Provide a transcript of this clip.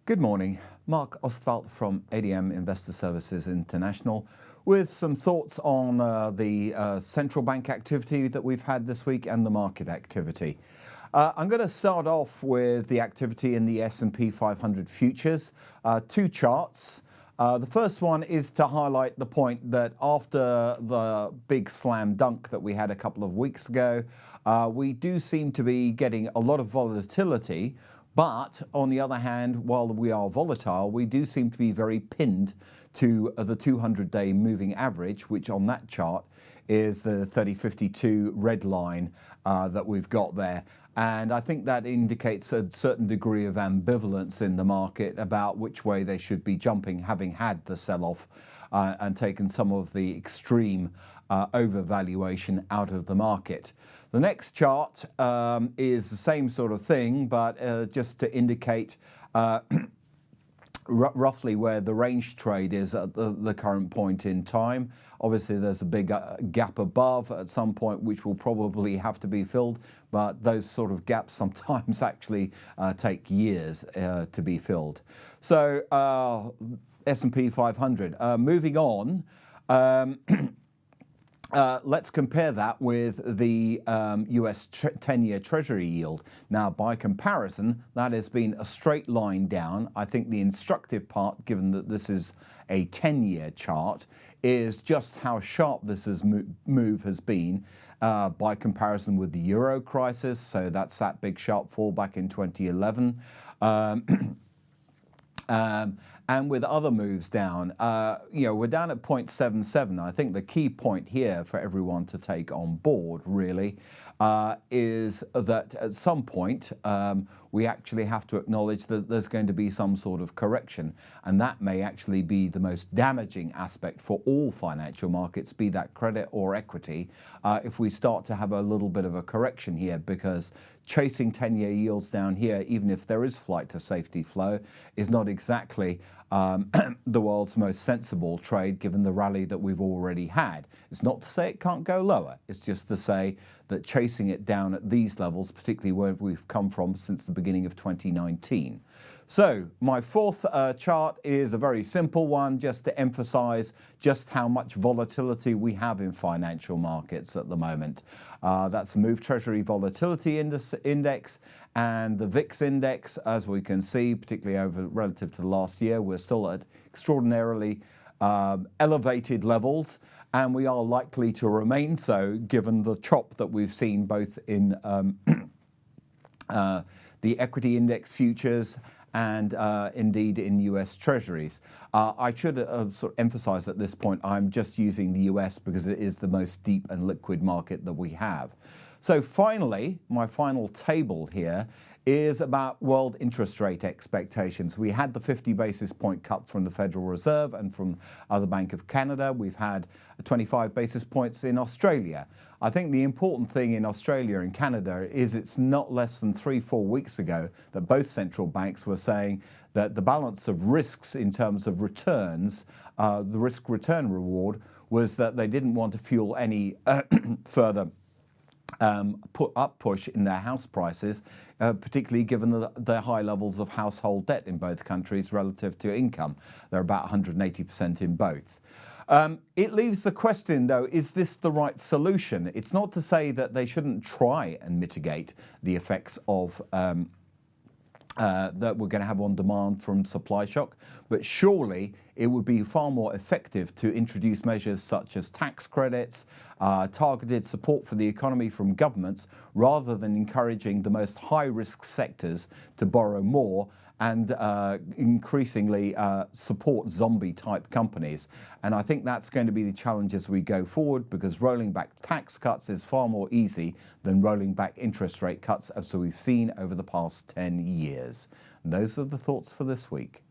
Good morning. Marc Ostwald from ADM Investor Services International with some thoughts on the central bank activity that we've had this week and the market activity. I'm going to start off with the activity in the S&P 500 futures. Two charts. The first one is to highlight the point that after the big slam dunk that we had a couple of weeks ago, we do seem to be getting a lot of volatility. But on the other hand, while we are volatile, we do seem to be very pinned to the 200-day moving average, which on that chart is the 3052 red line that we've got there. And I think that indicates a certain degree of ambivalence in the market about which way they should be jumping, having had the sell-off and taken some of the extreme overvaluation out of the market. The next chart is the same sort of thing, but just to indicate roughly where the range trade is at the current point in time. Obviously, there's a big gap above at some point, which will probably have to be filled, but those sort of gaps sometimes actually take years to be filled. So S&P 500. Moving on. Let's compare that with the US 10-year Treasury yield. Now, by comparison, that has been a straight line down. I think the instructive part, given that this is a 10-year chart, is just how sharp this move has been by comparison with the Euro crisis. So that's that big sharp fall back in 2011. And with other moves down, we're down at 0.77. I think the key point here for everyone to take on board, really, is that at some point we actually have to acknowledge that there's going to be some sort of correction. And that may actually be the most damaging aspect for all financial markets, be that credit or equity, if we start to have a little bit of a correction here, because chasing 10-year yields down here, even if there is flight to safety flow, is not exactly the world's most sensible trade, given the rally that we've already had. It's not to say it can't go lower. It's just to say that chasing it down at these levels, particularly where we've come from since the beginning of 2019. So my fourth chart is a very simple one, just to emphasize just how much volatility we have in financial markets at the moment. That's the Move Treasury Volatility Index and the VIX index. As we can see, particularly over relative to last year, we're still at extraordinarily elevated levels, and we are likely to remain so given the chop that we've seen both in the equity index futures and indeed in US Treasuries. I should sort of emphasize at this point, I'm just using the US because it is the most deep and liquid market that we have. So finally, my final table here is about world interest rate expectations. We had the 50 basis point cut from the Federal Reserve and from the Bank of Canada. We've had 25 basis points in Australia. I think the important thing in Australia and Canada is it's not less than 3-4 weeks ago that both central banks were saying that the balance of risks in terms of returns, the risk-return reward, was that they didn't want to fuel any further push in their house prices, particularly given the high levels of household debt in both countries relative to income. They're about 180% in both. It leaves the question, though, is this the right solution? It's not to say that they shouldn't try and mitigate the effects of that we're going to have on demand from supply shock, but surely it would be far more effective to introduce measures such as tax credits, targeted support for the economy from governments, rather than encouraging the most high-risk sectors to borrow more and increasingly support zombie-type companies. And I think that's going to be the challenge as we go forward, because rolling back tax cuts is far more easy than rolling back interest rate cuts, as we've seen over the past 10 years. And those are the thoughts for this week.